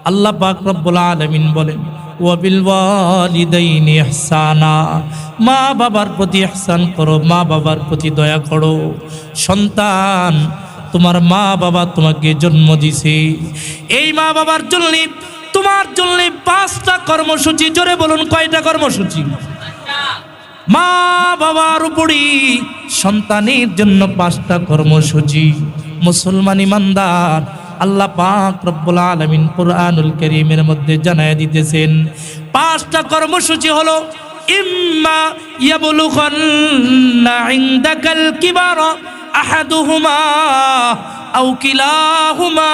আল্লাহ পাক রব্বুল আলামিন বলেন ওয়া বিল ওয়ালিদাইনি ইহসানা, মা বাবার প্রতি ইহসান করো, মা বাবার প্রতি দয়া করো। সন্তান, তোমার মা বাবা তোমাকে জন্ম দিছে, এই মা বাবার জন্য তোমার জন্য 5টা কর্মসূচি। জোরে বলুন, কয়টা কর্মসূচি? মা বাবার উপরই সন্তানের জন্য 5টা কর্মসূচি। মুসলমান ইমানদার, আল্লাহ পাক রব্বুল আলামিন কুরআনুল কারীমের মধ্যে জানায় দিতেছেন 5টা কর্মসূচি হলো ইম্মা ইয়াবলুগান্না ইনদাকাল কিবারা আহাদুহুমা আও কিলাহুমা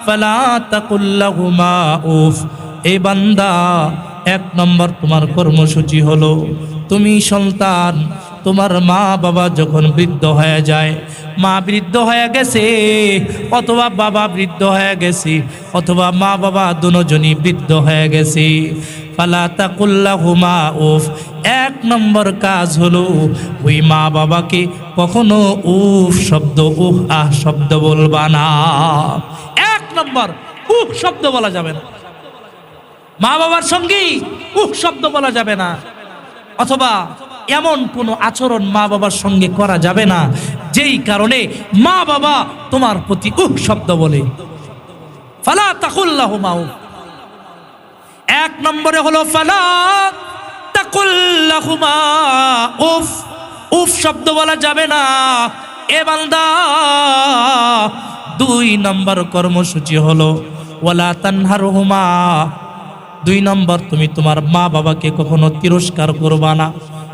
ফালা তাকুল লাহুমা উফ। এই বান্দা, 1 নম্বর তোমার কর্মসূচি হলো, তুমি সন্তান, তোমার মা বাবা যখন বৃদ্ধ হয়ে যায়, মা বৃদ্ধ হয়ে গেছে অথবা বাবা বৃদ্ধ হয়ে গেছে অথবা মা বাবা দুজনই বৃদ্ধ হয়ে গেছে, ফালা তাকুল লাহুমা উফ। 1 নম্বর কাজ হলো ওই মা বাবাকে কখনো উফ শব্দ, আহ শব্দ বলবা না। 1 নম্বর, উফ শব্দ বলা যাবে না। মা বাবার সঙ্গে উফ শব্দ বলা যাবে না, অথবা এমন কোনো আচরণ মা বাবার সঙ্গে করা যাবে না যেই কারণে মা বাবা তোমার প্রতি উফ শব্দ বলে। ফালা তাকুল লাহুমা উফ। 1 নম্বরে হলো ফালা তাকুল লাহুমা উফ, উফ শব্দ বলা যাবে না এ বান্দা। 2 নম্বর কর্মসূচি হলো ওয়ালা তানহারহুমা। 2 নম্বর, তুমি তোমার মা বাবাকে কখনো তিরস্কার করবা না,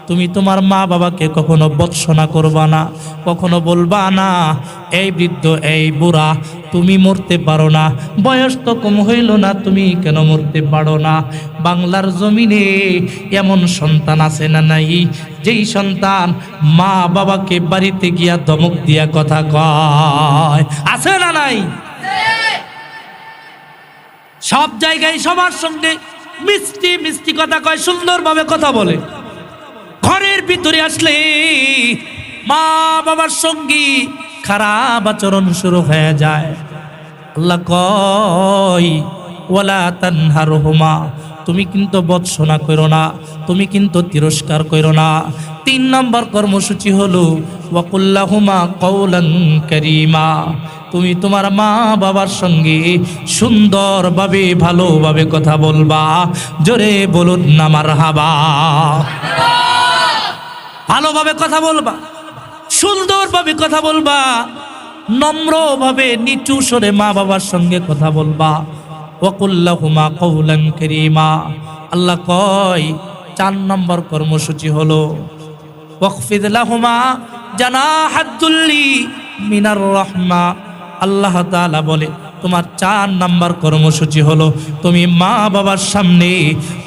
তুমি তোমার মা বাবাকে কখনো বৎসনা করবা না, কখনো বলবা না এই বৃদ্ধ এই বুড়া তুমি মরতে পারো না, বয়স তো কম হইল না, তুমি কেন মরতে পারো না। বাংলার জমিনে এমন সন্তান আছে না নাই, যেই সন্তান মা বাবাকে বাড়িতে গিয়া ধমক দিয়া কথা কয়? আছে না নাই? সব জায়গায় সবার সঙ্গে মিষ্টি মিষ্টি কথা কয়, সুন্দরভাবে কথা বলে। ঘরের ভিতরে আসলে মা বাবার সঙ্গে খারাপ আচরণ শুরু হয়ে যায়। আল্লাহ কয় ওয়ালা তানহারহুমা, তুমি কিন্তু বৎসনা করো না, তুমি কিন্তু তিরস্কার করো না। 3 নম্বর কর্মসূচি হলো ওয়াকুল লাহুমা কওলান কারীমা, তুমি তোমার মা বাবার সঙ্গে সুন্দরভাবে ভালোভাবে কথা বলবা। জোরে বলুন না মারহাবা। ভালোভাবে কথা বলবা, সুন্দরভাবে কথা বলবা, নম্রভাবে নিচু স্বরে মা বাবার সঙ্গে কথা বলবা। ওয়াকুল লাহুমা কওলান কারীমা। আল্লাহ কয় 4 নম্বর কর্মসূচি হলো ওয়াখফিদ লাহুমা জানাহাদ যুল্লি মিনার রাহমা। আল্লাহ তাআলা বলে তোমার 4 নম্বর কর্মসূচি হলো তুমি মা বাবার সামনে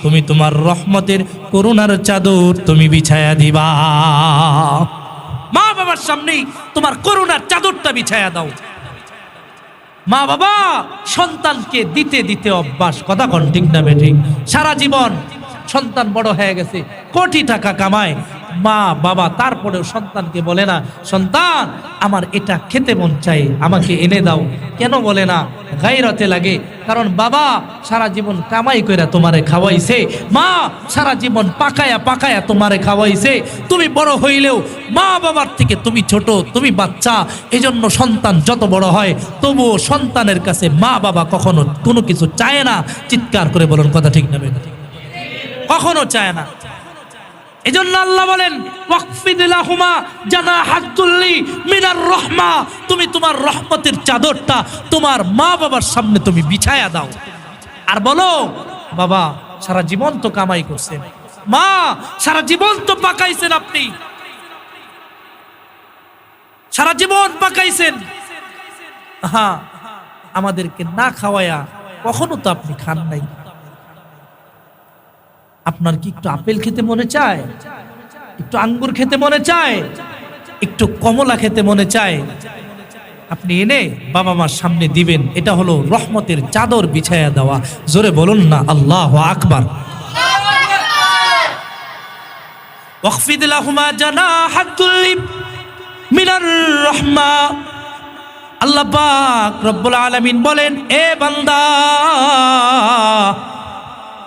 তুমি তোমার রহমতের করুণার চাদর তুমি বিছায়া দিবা। মা বাবার সামনে তোমার করুণার চাদরটা বিছায়া দাও। মা বাবা সন্তানকে দিতে দিতে অভ্যাস, কথা কোন ঠিক না বেঠিক? সারা জীবন সন্তান বড় হয়ে গেছে, কোটি টাকা কামায়, মা বাবা তারপরেও সন্তানকে বলে না সন্তান আমার এটা খেতে মন চাই, আমাকে এনে দাও। কেন বলে না? গায়রতে লাগে। কারণ বাবা সারা জীবন কামাই কইরা তোমারে খাওয়াইছে, মা সারা জীবন পাকায়া পাকায়া তোমারে খাওয়াইছে। তুমি বড় হইলেও মা বাবার থেকে তুমি ছোট, তুমি বাচ্চা। এজন্য সন্তান যত বড় হয় তবুও সন্তানের কাছে মা বাবা কখনো কোনো কিছু চায় না। চিৎকার করে বলুন, কথা ঠিক না বেঠিক? কখনো চায় না। এজন্য আল্লাহ বলেন ওয়াকফিদ লাহুমা জানাহাদ যুল্লি মিনার রাহমা, তুমি তোমার রহমতের চাদরটা তোমার মা বাবার সামনে তুমি বিছায়া দাও। আর বলো বাবা সারা জীবন তো কামাই করছেন, মা সারা জীবন তো পাকাইছেন, আপনি সারা জীবন পাকাইছেন, হ্যাঁ আমাদেরকে না খাওয়ায়া কখনো তো আপনি খান নাই। আপনার কি একটু আপেল খেতে মনে চায়, একটু আঙ্গুর খেতে মনে চায়, একটু কমলা খেতে মনে চায়? আপনি এনে বাবা মার সামনে দিবেন। এটা হলো রহমতের চাদর বিছায়া দেওয়া। জোরে বলুন না আল্লাহু আকবার। ওয়াখফিদ লাহুমা জানাহাদ যুল্লি মিনার রাহমা, আল্লাহ পাক রব্বুল আলামিন বলেন, এ বান্দা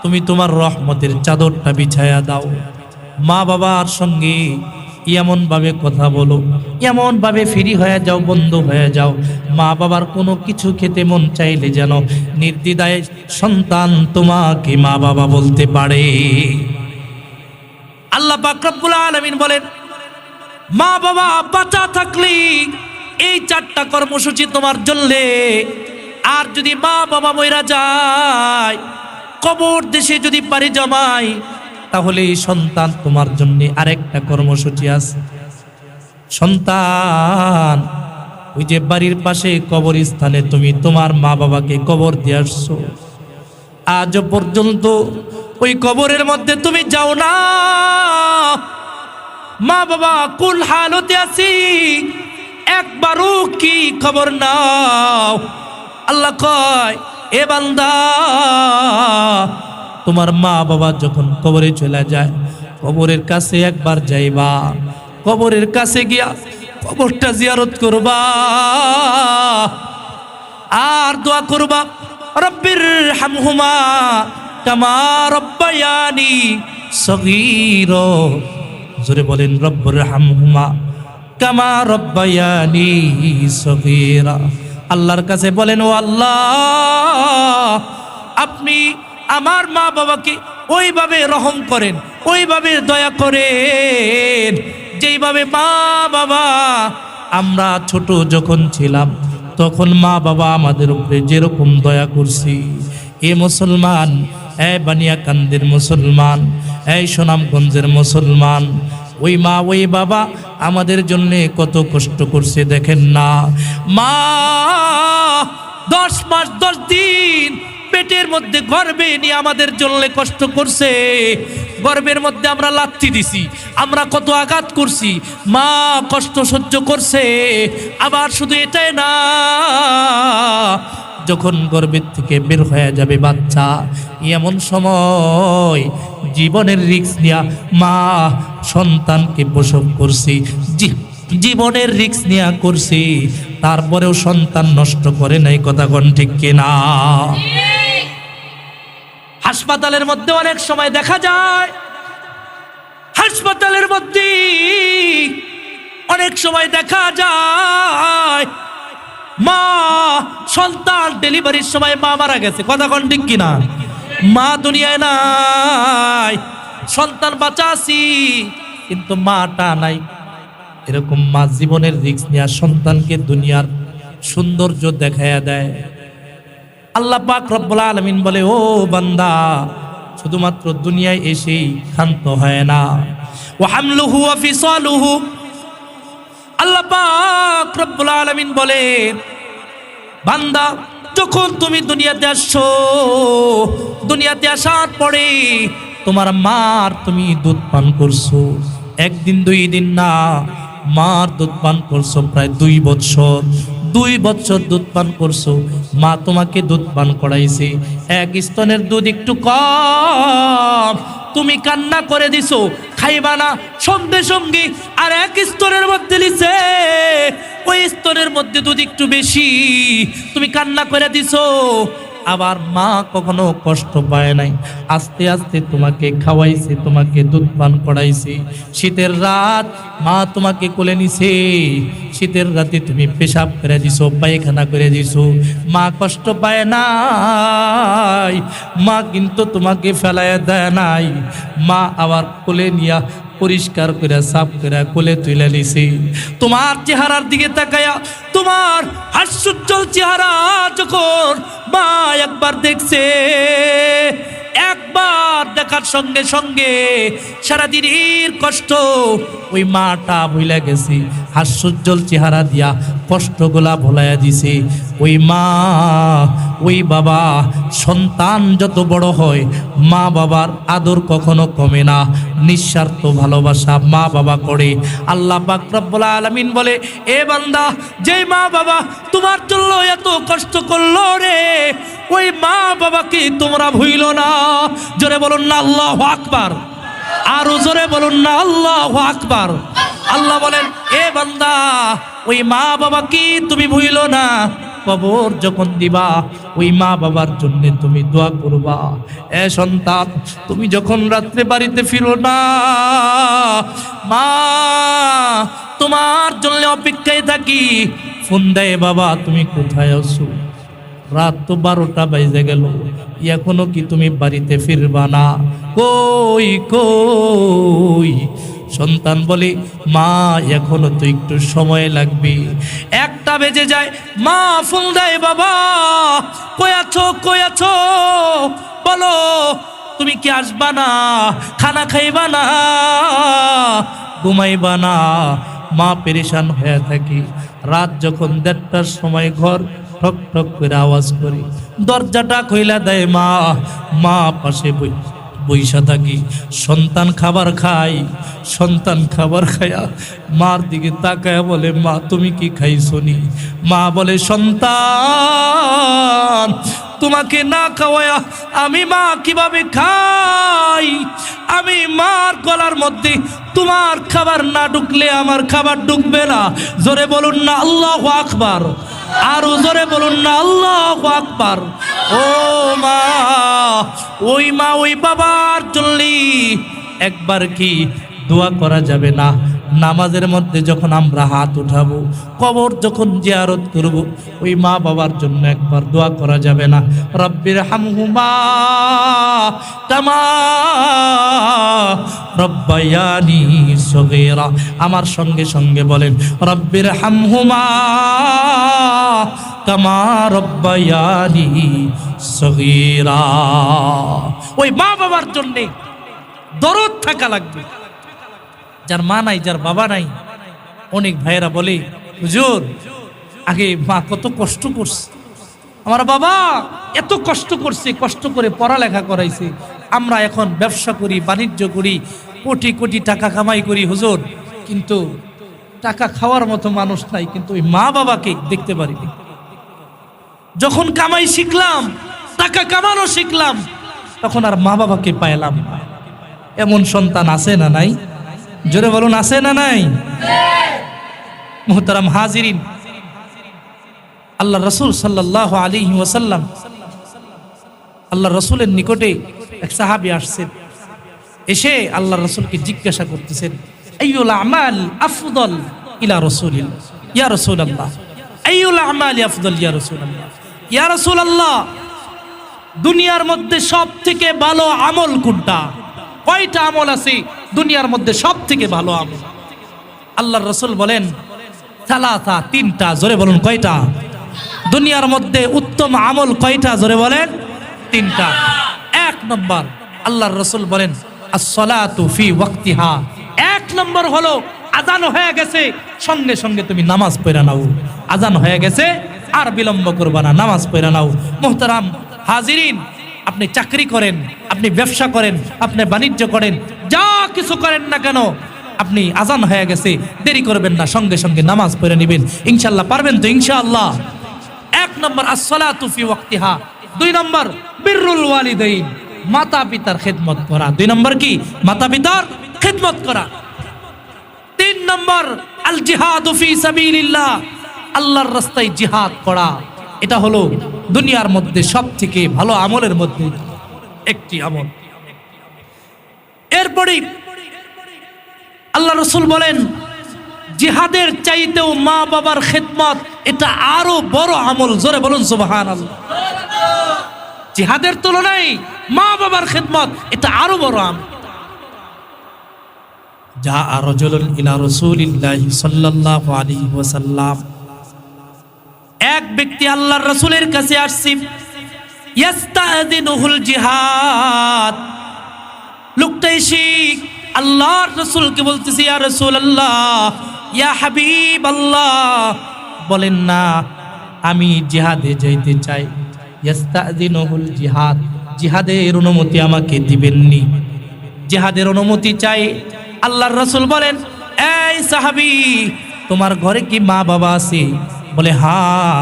তুমি তোমার রহমতের চাদরটা বিছায়া দাও, মা বাবার সঙ্গে এমন ভাবে কথা বলো, এমন ভাবে ফ্রি হয়ে যাও, বন্ধ হয়ে যাও, মা বাবার কোনো কিছু খেতে মন চাইলে যেন নির্দ্বিধায় সন্তান তোমাকে মা বাবা বলতে পারে। আল্লাহ পাক রব্বুল আলামিন বলেন, মা বাবা বাঁচা থাকলে এই 4টা কর্মসূচি তোমার জন্য। আর যদি মা বাবা মইরা যায়, কবর দেশে যদি পাড়ি জমায়, তাহলে এই সন্তান তোমার জন্য আরেকটা কর্মসূচি আছে। সন্তান, ওই যে বাড়ির পাশে কবরস্থানে তুমি তোমার মা বাবাকে কবর দিয়ে আসছো, আজ পর্যন্ত ওই কবরের মধ্যে তুমি যাও না, মা বাবা কোন হালতে আছি একবারও কি খবর নাও। আল্লাহ কয়, এ বান্দা তোমার মা বাবা যখন কবরে চলে যায়, কবরের কাছে একবার যাইবা, কবরের কাছে গিয়া কবরটা জিয়ারত করবা আর দোয়া করবা, রব্বির হামহুমা কামা রব্বায়ানি সগীরা। জোরে বলেন, রব্বির হামহুমা কামা রব্বায়ানি সগীরা। আল্লাহর কাছে বলেন, ও আল্লাহ, আপনি আমার মা বাবাকে ওইভাবে রহম করেন, ওইভাবে দয়া করেন যেইভাবে মা বাবা আমরা ছোট যখন ছিলাম তখন মা বাবা আমাদের উপরে যেরকম দয়া করছি। এ মুসলমান, এ বানিয়াকান্দির মুসলমান, এই সুনামগঞ্জের মুসলমান, ওই মা ওই বাবা আমাদের জন্য কত কষ্ট করছে দেখেন না। মা 10 মাস 10 দিন পেটের মধ্যে গর্ভে নিয়ে আমাদের জন্য কষ্ট করছে। গর্ভের মধ্যে আমরা লাথি দিছি, আমরা কত আঘাত করছি, মা কষ্ট সহ্য করছে। আবার শুধু এটাই না, যখন গর্ভের থেকে বের হয়ে যাবে বাচ্চা, এমন সময় জীবনের রিস্ক নিয়া মা সন্তানকে প্রসব করছি, জীবনের রিস্ক নিয়া করছি, তারপরেও সন্তান নষ্ট করে নাই। কথা কোন ঠিক কিনা? হাসপাতালের মধ্যে অনেক সময় দেখা যায়, হাসপাতালের মধ্যে অনেক সময় দেখা যায় মা সন্তান ডেলিভারির সময় মা মারা গেছে। কথা কোন ঠিক কিনা? মা দুনিয়ায় নাই, সন্তান বাঁচা আছি কিন্তু মাটা নাই। এরকম মা জীবনের রিস্ক নিয়ে সন্তানকে দুনিয়ার সৌন্দর্য দেখায়া দেয়। আল্লাহ পাক রব্বুল আলামিন বলে, ও বান্দা, শুধুমাত্র দুনিয়ায় এসেই ক্ষান্ত হয় না। ওয়া হামলুহু ওয়া ফিসালুহু, আল্লাহ পাক রব্বুল আলামিন বলে, বান্দা যখন তুমি দুনিয়াতে আসছো, দুনিয়াতে আসার পরে তোমার মার তুমি দুধ পান করছো, 1 দিন 2 দিন না, মার দুধ পান করছো প্রায় 2 বছর। 2 বছর দুধ পান করছো, মা তোমাকে দুধ পান করাইছে। 1 স্তনের দুধ একটু কম, তুমি কান্না করে দিছো, খাইবা না, সঙ্গে সঙ্গে আর 1 স্তনের মধ্যে দিছে, ওই স্তনের মধ্যে দুধ একটু বেশি, তুমি কান্না করে দিছো। আবার মা কখনো কষ্ট পায় নাই, আস্তে আস্তে তোমাকে খাওয়াইছে, তোমাকে দুধ পান করাইছে। শীতের রাত মা তোমাকে কোলে নিছে, শীতের রাতে তুমি পেশাব করে দিছো, পায়খানা করে দিছো, মা কষ্ট পায় নাই, মা কিন্তু তোমাকে ফেলায় দেয় নাই। মা আবার কোলে নিয়া পরিষ্কার করে সাফ করে কোলে তুলে নিছে। তোমার চেহারার দিকে তাকায়া, তোমার হাস্যোজ্জ্বল চেহারা যখন মা একবার দেখছে, একবার দেখার সঙ্গে সঙ্গে সারাদিনের কষ্ট ওই মাটা ভুলে গেছে, হাস্যোজ্জ্বল চেহারা দিয়া কষ্টগুলা ভুলাইয়া দিছে। ওই মা ওই বাবা, সন্তান যত বড় হয় মা বাবার আদর কখনো কমে না, নিঃস্বার্থ ভালোবাসা মা বাবা করে। আল্লাহ পাক রব্বুল আলামিন বলে, এ বান্দা, যেই মা বাবা তোমার জন্য এত কষ্ট করলো রে, ওই মা বাবাকে তোমরা ভুইলো না। জোরে বলুন না আল্লাহু আকবার, আরো জোরে বলুন না আল্লাহু আকবার। আল্লাহ বলেন, এ বান্দা, ওই মা বাবা কি তুমি ভুইলো না, কবর যখন দিবা ওই মা বাবার জন্য তুমি দোয়া করবা। এ সন্তান, তুমি যখন রাত্রে বাড়িতে ফিরো না, মা তোমার জন্য অপেক্ষায় থাকি, ফোন দেয়, বাবা তুমি কোথায় আছো? রাত তো 12টা বাজে গেল, এখনো কি তুমি বাড়িতে ফিরবা না? কই কই? সন্তান বলে, মা এখনো তো একটু সময় লাগবে। 1টা বেজে যায়, মা ফোন দেয়, বাবা কই আছো, কই আছো, বলো তুমি কি আসবা না? খানা খাইবা না? ঘুমাইবা না? মা পেরেশান হয়ে থাকে। রাত যখন 1:30টার সময় ঘর ঠক ঠক করে আওয়াজ করে, দরজাটা খুইলা দেয় মা। মা পাশে বইসা থাকি। সন্তান খাবার খায়, সন্তান খাবার খায়া মার দিকে তাকায়া বলে, মা তুমি কি খাইছনি? মা বলে, সন্তান তোমাকে না খাওয়ায়া আমি মা কিভাবে খাই? আমি মার গলার মধ্যে তোমার খাবার না ঢুকলে আমার খাবার ঢুকবে না। জোরে বলুন না আল্লাহু আকবার, আরো জোরে বলুন না আল্লাহু আকবার। ও মা, ওই মা ওই বাবার জন্য একবার কি দোয়া করা যাবে না? নামাজের মধ্যে যখন আমরা হাত উঠাবো, কবর যখন জিয়ারত করব, ওই মা বাবার জন্য একবার দোয়া করা যাবে না? রব্বির হামহুমা কামা রব্বায়ানি সগীরা। আমার সঙ্গে সঙ্গে বলেন, রব্বির হামহুমা কামা রব্বায়ানি সগীরা। ওই মা বাবার জন্য দরদ থাকা লাগবে। যার মা নাই, যার বাবা নাই, অনেক ভাইয়েরা বলে, হুজুর আগে মা কত কষ্ট করছে, আমার বাবা এত কষ্ট করছে, কষ্ট করে পড়ালেখা করাইছে, আমরা এখন ব্যবসা করি, বাণিজ্য করি, কোটি কোটি টাকা কামাই করি হুজুর, কিন্তু টাকা খাওয়ার মতো মানুষ নাই, কিন্তু ওই মা বাবাকে দেখতে পারিনি। যখন কামাই শিখলাম, টাকা কামানো শিখলাম, তখন আর মা বাবাকে পাইলাম না। এমন সন্তান আছে না নাই? জোরে বলুন, আছে না নাই? মুহতারাম হাজিরিন, আল্লাহ রাসূল সাল্লাল্লাহু আলাইহি ওয়াসাল্লাম, আল্লাহ রাসূলের নিকটে এক সাহাবী আসছেন। এসে আল্লাহ রাসূলকে জিজ্ঞাসা করতেছেন, আইয়ুল আমাল আফদল ইলা রাসূলিল্লাহ, ইয়া রাসূলুল্লাহ, আইয়ুল আমাল আফদল ইয়া রাসূলুল্লাহ, ইয়া রাসূলুল্লাহ, দুনিয়ার মধ্যে সবথেকে ভালো আমল কোনটা? কয়টা আমল আছে দুনিয়ার মধ্যে সবথেকে ভালো আমল? আল্লাহর রাসূল বলেন, সালাসা, 3টা। জোরে বলুন, কয়টা? দুনিয়ার মধ্যে উত্তম আমল কয়টা? জোরে বলেন, 3টা। 1 নম্বর আল্লাহর রাসূল বলেন, আস-সালাতু ফি ওয়াক্তিহা। 1 নম্বর হলো আযান হয়ে গেছে, সঙ্গে সঙ্গে তুমি নামাজ পড়া নাও। আযান হয়ে গেছে, আর বিলম্ব করবা না, নামাজ পড়া নাও। মুহতারাম হাজিরিন, আপনি চাকরি করেন, আপনি ব্যবসা করেন, আপনি বাণিজ্য করেন, যা কিছু করেন না কেন, আপনি আযান হয়ে গেছে, দেরি করবেন না, সঙ্গে সঙ্গে নামাজ পড়ে নেবেন। ইনশাআল্লাহ পারবেন তো? ইনশাআল্লাহ। 1 নম্বর আস-সালাতু ফি ওয়াক্তিহা। 2 নম্বর বিররুল ওয়ালিদাইন, মাতা পিতার খেদমত করা। 2 নম্বর কি? মাতা পিতার খেদমত করা। 3 নম্বর আল জিহাদু ফি সাবিলিল্লাহ, আল্লাহর রাস্তায় জিহাদ করা। এটা হলো দুনিয়ার মধ্যে সবথেকে ভালো আমলের মধ্যে একটি আমল। এরপরে আল্লাহ রাসূল বলেন, জিহাদের চাইতেও মা বাবার খেদমত এটা আরো বড় আমল। জোরে বলুন সুবহানাল্লাহ। জিহাদের তুলনায় মা বাবার খেদমত এটা আরো বড় আমল। যা রাজুলুন ইলা রাসূলিল্লাহি সাল্লাল্লাহু আলাইহি ওয়াসাল্লাম, এক ব্যক্তি আল্লাহর রাসূলের কাছে আসছে, ইস্তাযিনুহুল জিহাদ। লোকটা এসে আল্লাহর রাসূলকে বলতেছে, ইয়া রাসূলুল্লাহ, ইয়া হাবিবাল্লাহ, বলেন না আমি জিহাদে যাইতে চাই। ইস্তাযিনুহুল জিহাদ, জিহাদের অনুমতি আমাকে দিবেননি, জিহাদের অনুমতি চাই। আল্লাহর রাসূল বলেন, এই সাহাবী, তোমার ঘরে কি মা বাবা আছে? বলে, হ্যাঁ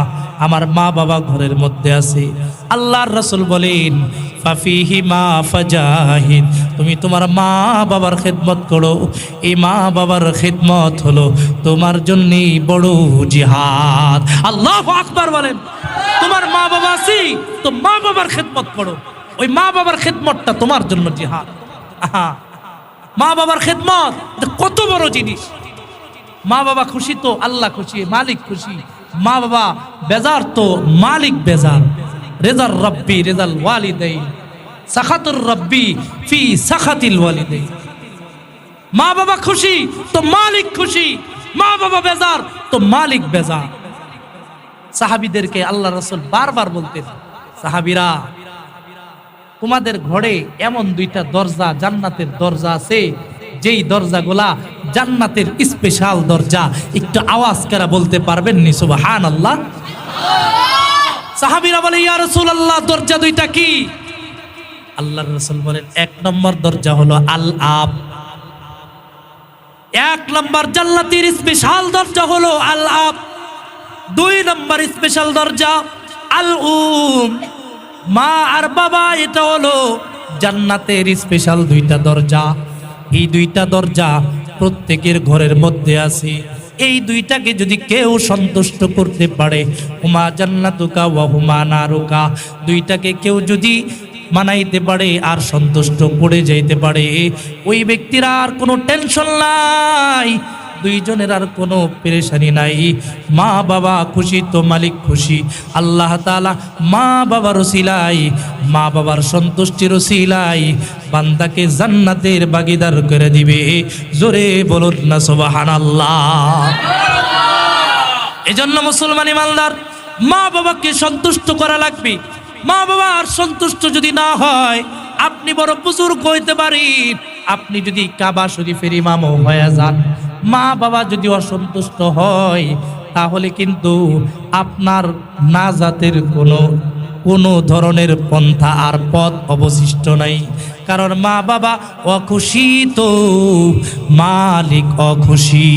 আমার মা বাবা ঘরের মধ্যে আছে। আল্লাহর রাসূল বলেন ফাফিহিমা ফাজাহিদ, তুমি তোমার মা বাবার খেদমত করো। এই মা বাবার খেদমত হলো তোমার জন্যই বড় জিহাদ। আল্লাহু আকবার বলেন। তোমার মা বাবা আছে তো মা বাবার খেদমত করো, ওই মা বাবার খেদমতটা তোমার জন্য জিহাদ। আহা, মা বাবার খেদমত এটা কত বড় জিনিস। মা বাবা খুশি তো আল্লাহ খুশি, মালিক খুশি। মা বাবা বেজার তো মালিক বেজার। রেজার রব্বি রেজাল ওয়ালিদাইন, সাখাতুর রব্বি ফি সাখাতিল ওয়ালিদাইন। মা বাবা খুশি তো মালিক খুশি, মা বাবা বেজার তো মালিক বেজার। সাহাবীদেরকে আল্লাহ রাসূল বারবার বলতেন, সাহাবীরা তোমাদের ঘরে এমন দুইটা দরজা, জান্নাতের দরজা আছে, যেই দরজাগুলা জান্নাতের স্পেশাল দরজা। একটু আওয়াজ করে বলতে পারবেন নি সুবহানাল্লাহ? সাহাবীরা বলে ইয়া রাসূলুল্লাহ দরজা দুইটা কি? আল্লাহর রাসূল বলেন এক নম্বর দরজা হলো আল আব। এক নম্বর জান্নাতের স্পেশাল দরজা হলো আল আব। দুই নম্বর স্পেশাল দরজা আল উম, মা আর বাবা। এটা হলো জান্নাতের স্পেশাল দুইটা দরজা। এই দুইটা দরজা প্রত্যেকের ঘরের মধ্যে আছে। এই দুইটাকে যদি কেউ সন্তুষ্ট করতে পারে, হুমা জান্নাতুকা ওয়া হুমা নারুকা, দুইটাকে কেউ যদি মানাইতে পারে আর সন্তুষ্ট করে যাইতে পারে, ওই ব্যক্তির আর কোনো টেনশন নাই, দুইজনের আর কোনো পেরেশানি নাই। মা বাবা খুশি তো মালিক খুশি। আল্লাহ তাআলা মা বাবার ওসিলাই, মা বাবার সন্তুষ্টির ওসিলাই বান্দাকে জান্নাতের ভাগীদার করে দিবে। জোরে বলুন না সুবহানাল্লাহ। এজন্য মুসলমান ইমানদার মা বাবাকে সন্তুষ্ট করা লাগবে। মা বাবার সন্তুষ্ট যদি না হয়, আপনি বড় বুজুর্গ হইতে পারেন, আপনি যদি কাবা শরীফের ইমামও হয়ে যান, মা বাবা যদি অসন্তুষ্ট হয়, তাহলে কিন্তু আপনার নাজাতের কোনো ধরনের পন্থা আর পথ অবশিষ্ট নাই। কারণ মা বাবা অখুশি তো মালিক অখুশি।